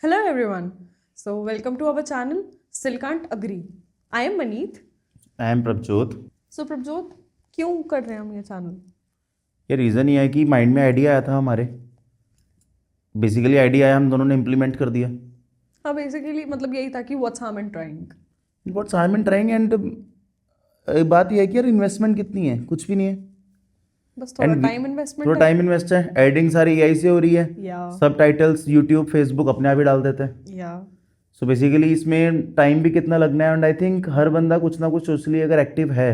Hello everyone. So welcome to our channel Still Can't Agree. I am Maneet. I am Prabhjot. So Prabhjot क्यों कर रहे हैं हम ये चैनल? ये रीज़न ये है कि माइंड में आइडिया आया था हमारे। बेसिकली आइडिया आया, हम दोनों ने इम्प्लीमेंट कर दिया। हाँ बेसिकली मतलब यही था कि what's harm in trying. What's harm in trying and बात ये है कि यार इन्वेस्टमेंट कितनी है, कुछ भी नहीं है। बस थोड़ा And टाइम इन्वेस्टमेंट थोड़ा टाइम इन्वेस्ट है, एडिंग सारी एआई से हो रही है। या सब टाइटल्स यूट्यूब फेसबुक अपने आप ही डाल देते हैं। या सो बेसिकली इसमें टाइम भी कितना लगना है। एंड आई थिंक हर बंदा कुछ ना कुछ सोशली अगर एक्टिव है,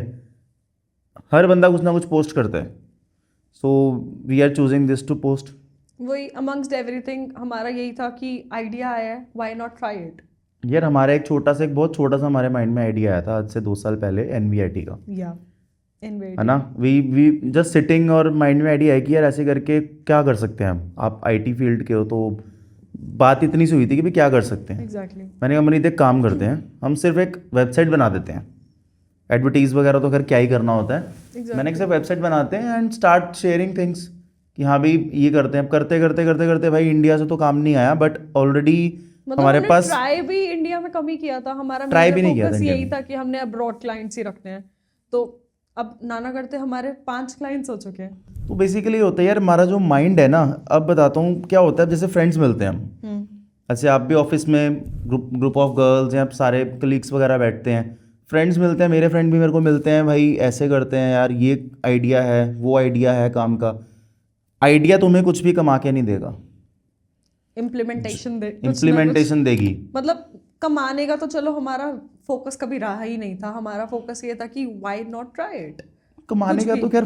हर बंदा कुछ ना कुछ पोस्ट करता है। So we are choosing this to post. वही अमंगस्ट एवरीथिंग हमारा यही था कि आइडिया आया है, व्हाई नॉट ट्राई इट. यार हमारा एक बहुत छोटा सा हमारे माइंड में आइडिया आया था आज से 2 साल पहले एनवीआईटी का, या इनवेट है ना। वी जस्ट सिटिंग और माइंड में आइडिया है कि यार ऐसे करके क्या कर सकते हैं हम। आप आईटी फील्ड के हो तो बात इतनी सी हुई थी कि भाई क्या कर सकते हैं। एग्जैक्टली. मैंने कहा मनीत एक काम करते हैं, हम सिर्फ एक वेबसाइट बना देते हैं। एडवर्टीज वगैरह तो खैर क्या ही करना होता है। मैंने एक सिर्फ वेबसाइट बनाते हैं एंड स्टार्ट शेयरिंग थिंग्स कि हाँ भाई ये करते हैं। अब करते करते करते करते भाई इंडिया से तो काम नहीं आया, बट ऑलरेडी मतलब हमारे हमने पास ट्राई भी इंडिया में कम ही किया था. हमारा Try भी नहीं किया था फोकस इंडिया यही में। था कि हमने अब्रॉड क्लाइंट्स ही रखने हैं. तो अब नाना करते हमारे 5 क्लाइंट्स हो चुके हैं. तो बेसिकली होता है यार हमारा जो माइंड है ना, अब बताता हूँ क्या होता है। जैसे फ्रेंड्स मिलते हैं हम, ऐसे आप भी ऑफिस में ग्रुप ऑफ गर्ल्स या सारे कलीग्स वगैरह बैठते हैं, फ्रेंड्स मिलते हैं, मेरे फ्रेंड भी मेरे को मिलते हैं, भाई ऐसे करते हैं यार, ये आइडिया है, वो आइडिया है काम का। आइडिया तुम्हें कुछ भी कमा के नहीं देगा, इम्प्लीमेंटेशन इम्प्लीमेंटेशन देगी। मतलब कमाने का तो चलो हमारा फोकस कभी रहा ही नहीं था. हमारा फोकस ये था कि व्हाई नॉट ट्राई इट. कमाने का तो खैर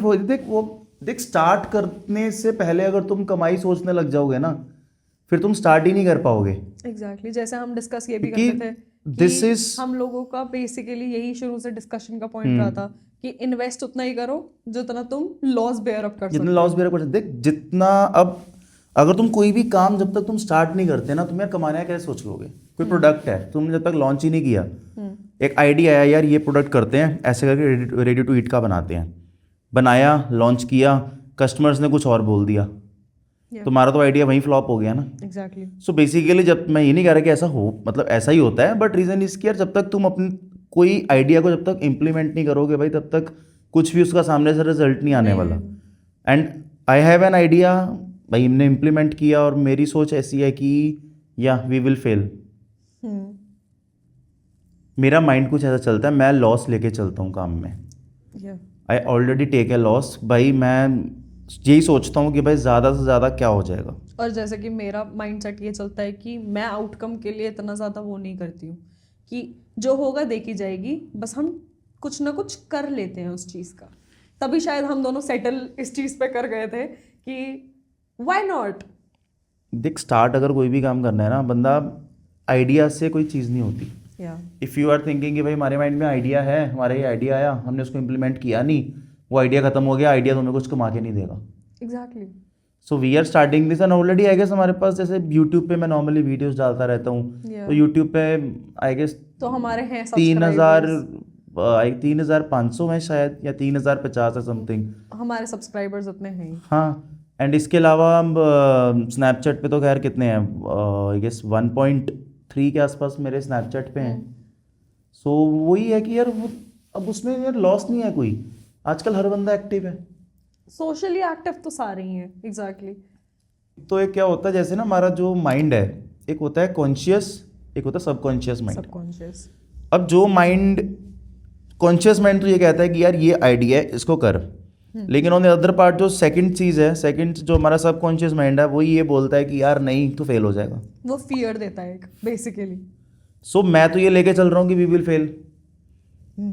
देख स्टार्ट करने से पहले अगर तुम कमाई सोचने लग जाओगे ना, फिर तुम स्टार्ट ही नहीं कर पाओगे। एग्जैक्टली. जैसे हम डिस्कस ये भी कि करते थे this कि is- हम लोगों का बेसिकली यही शुरू से डिस्कशन का पॉइंट रहा था कि इन्वेस्ट उतना ही करो जितना तुम लॉस बेयर अप कर जितना सकते लॉस बेयर कर देख जितना। अब अगर तुम कोई भी काम जब तक तुम स्टार्ट नहीं करते ना, तुम यार कमाने का कैसे सोच लोगे। कोई प्रोडक्ट है, तुमने जब तक लॉन्च ही नहीं किया, एक आइडिया आया यार ये प्रोडक्ट करते हैं, ऐसे करके रेडी टू ईट का बनाते हैं, बनाया, लॉन्च किया, कस्टमर्स ने कुछ और बोल दिया, तुम्हारा तो आइडिया वहीं फ्लॉप हो गया ना। एग्जैक्टली. सो बेसिकली जब मैं ये नहीं कह रहा कि ऐसा हो, मतलब ऐसा ही होता है, बट रीज़न इसकी यार जब तक तुम अपनी कोई आइडिया को जब तक इम्प्लीमेंट नहीं करोगे भाई, तब तक कुछ भी उसका सामने से रिजल्ट नहीं आने वाला। And I have an idea, भाई हमने इम्प्लीमेंट किया और मेरी सोच ऐसी है कि या वी विल फेल। मेरा माइंड कुछ ऐसा चलता है, मैं लॉस लेके चलता हूँ काम में। I already take a loss. भाई मैं यही सोचता हूँ कि भाई ज़्यादा से ज़्यादा क्या हो जाएगा। और जैसे कि मेरा माइंडसेट ये चलता है कि मैं आउटकम के लिए इतना ज़्यादा वो नहीं करती हूँ कि जो होगा देखी जाएगी, बस हम कुछ ना कुछ कर लेते हैं उस चीज़ का. तभी शायद हम दोनों सेटल इस चीज़ पे कर गए थे कि व्हाई नॉट. देख स्टार्ट अगर कोई भी काम करना है ना, बंदा आइडिया से कोई चीज़ नहीं होती। या इफ़ यू आर थिंकिंग कि भाई हमारे माइंड में आइडिया है, हमारा ये आइडिया आया, हमने उसको इम्प्लीमेंट किया नहीं, वो आइडिया खत्म हो गया, आइडिया तुम्हें कुछ कमा के नहीं देगा। Exactly. So we are starting this and already I guess हमारे पास, जैसे यूट्यूब पे मैं नॉर्मली वीडियोस डालता रहता हूँ, Yeah. तो यूट्यूब पे आई गेस तो हमारे हैं 3,500 हैं शायद, या 3,050 है समथिंग। हमारे सब्सक्राइबर्स उतने हैं ही. हाँ, एंड इसके अलावा स्नैपचैट पे तो खैर कितने हैं, आई गेस 1.3 के आसपास मेरे स्नैपचैट पे हैं। सो वही है कि यार वो अब उसमें यार लॉस नहीं है कोई, आजकल हर बंदा एक्टिव है। सोशली एक्टिव तो सारे ही हैं. एग्जैक्टली. तो एक क्या होता है, जैसे ना हमारा जो माइंड है, एक होता है कॉन्शियस, एक होता है सबकॉन्शियस माइंड। सबकॉन्शियस. अब जो माइंड, कॉन्शियस माइंड तो ये कहता है कि यार ये आइडिया है, इसको कर। लेकिन ऑन द अदर पार्ट जो सेकंड चीज़ है, सेकंड जो हमारा सबकॉन्शियस माइंड है, वो ये बोलता है कि यार नहीं तो फेल हो जाएगा। वो फियर देता है बेसिकली. सो मैं तो ये लेके चल रहा हूँ कि वी विल फेल।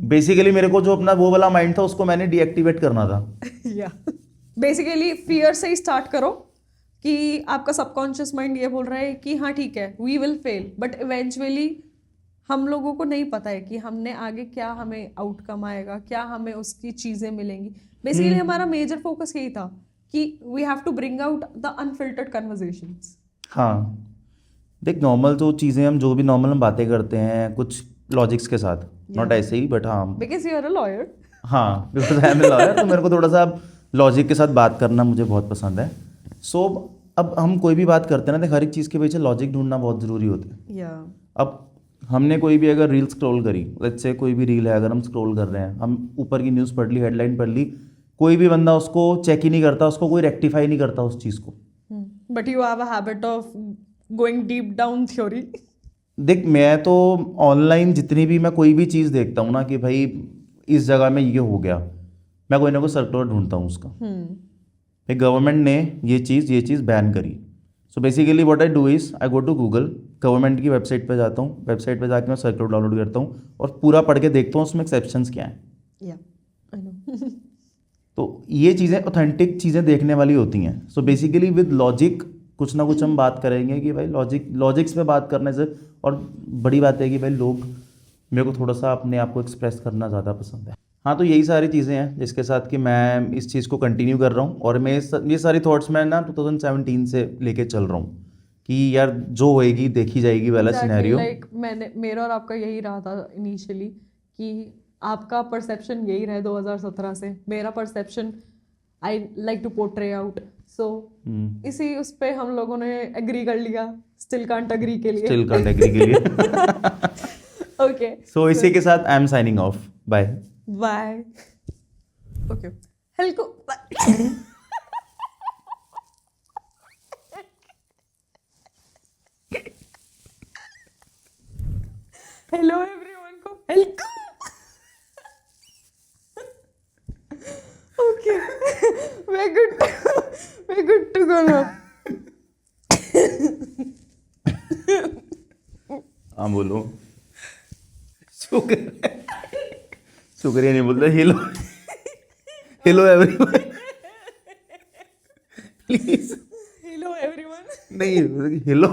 बेसिकली मेरे को जो अपना वो वाला माइंड था उसको मैंने डीएक्टिवेट करना था। या बेसिकली फियर से ही स्टार्ट करो कि आपका सबकॉन्शियस माइंड ये बोल रहा है कि हाँ ठीक है we will fail, but eventually हम लोगों को नहीं पता है कि हमने आगे क्या हमें आउटकम आएगा, क्या हमें उसकी चीज़ें मिलेंगी. बेसिकली हमारा मेजर फोकस यही था कि we have to bring out the unfiltered conversations. हाँ देख, नॉर्मल जो चीज़ें हम जो भी नॉर्मल हम बातें करते हैं कुछ लॉजिक्स के साथ, नॉट ऐसे ही, बट हाँ because you are a lawyer. हाँ because I am a lawyer, तो मेरे को थोड़ा सा लॉजिक के साथ बात करना मुझे बहुत पसंद है। सो अब हम कोई भी बात करते हैं ना, तो हर एक चीज़ के पीछे लॉजिक ढूंढना बहुत ज़रूरी होता है। या अब हमने कोई भी अगर रील स्क्रॉल करी, लेट्स से कोई भी रील है, अगर हम स्क्रॉल कर रहे हैं, हम ऊपर की न्यूज़ पढ़ ली, हेडलाइन पढ़ ली, कोई भी बंदा उसको चेक ही नहीं करता, उसको कोई रेक्टिफाई नहीं करता उस चीज़ को। But you have a habit of going deep down theory. देख, मैं तो ऑनलाइन जितनी भी मैं कोई भी चीज़ देखता हूँ ना कि भाई इस जगह में ये हो गया, मैं कोई ना कोई सर्कुलर ढूंढता हूँ उसका। भाई गवर्नमेंट ने ये चीज़ बैन करी, so basically what I do is I go to Google, government की वेबसाइट पे जाता हूँ, वेबसाइट पे जाके मैं सर्कुलर डाउनलोड करता हूँ और पूरा पढ़ के देखता हूँ उसमें एक्सेप्शंस क्या हैं। या आई नो. तो ये चीज़ें ऑथेंटिक चीज़ें देखने वाली होती हैं। सो बेसिकली विद लॉजिक कुछ ना कुछ हम बात करेंगे कि भाई लॉजिक्स पे बात करने से, और बड़ी बात है कि भाई लोग, मेरे को थोड़ा सा अपने आप को एक्सप्रेस करना ज़्यादा पसंद है। हाँ, तो यही सारी चीज़ें हैं जिसके साथ कि मैं इस चीज़ को कंटिन्यू कर रहा हूँ, और मैं ये सारी थॉट्स मैं ना 2017 से लेके चल रहा हूँ कि यार जो होएगी देखी जाएगी वाला सिनेरियो। लाइक मेरा और आपका यही रहा था इनिशियली कि आपका परसेप्शन यही रहे 2017 से, मेरा perception I like to portray out, so इसी उस पे हम लोगों ने एग्री कर लिया, स्टिल कांट एग्री के लिए. स्टिल कांट एग्री के लिए। ओके, सो इसी के साथ I am signing off, bye bye. Okay, हेल्को. हेलो एवरीवन को हेल्को. Okay, we're good to go now. हाँ बोलो। शुक्रिया नहीं बोलते, hello hello everyone please. Hello everyone. नहीं, हेलो